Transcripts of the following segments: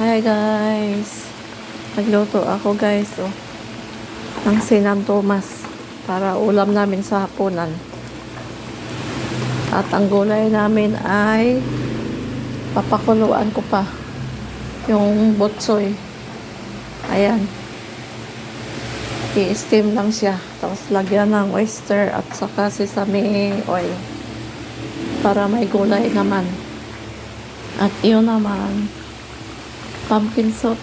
Hi guys! Nagluto ako guys ng Sinan Thomas para ulam namin sa hapunan. At ang gulay namin ay papakuluan ko pa yung botsoy. Ayan. I-steam lang siya. Tapos lagyan ng oyster at saka sesame oil para may gulay naman. At yun naman, pumpkin soup.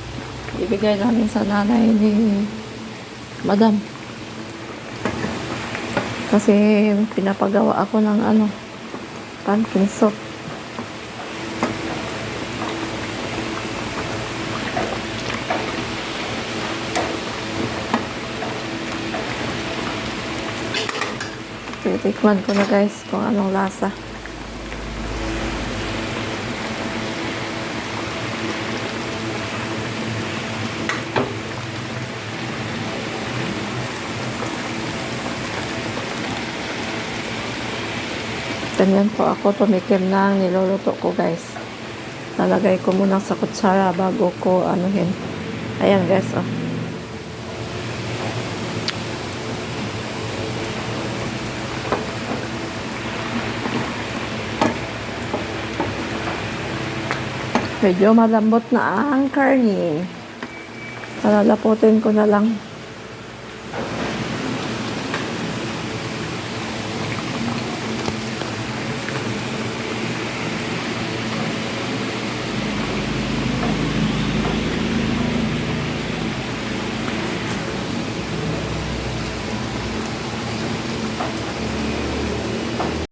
Ibigay namin sa nanay ni Madam. Kasi pinapagawa ako ng pumpkin soup. Titikman ko na guys kung anong lasa. Ganyan po ako tumikim ng niluluto ko guys. Lalagay ko muna sa kutsara bago ko anuhin. Ayan guys Medyo malambot na ang karne. Palalaputin ko na lang.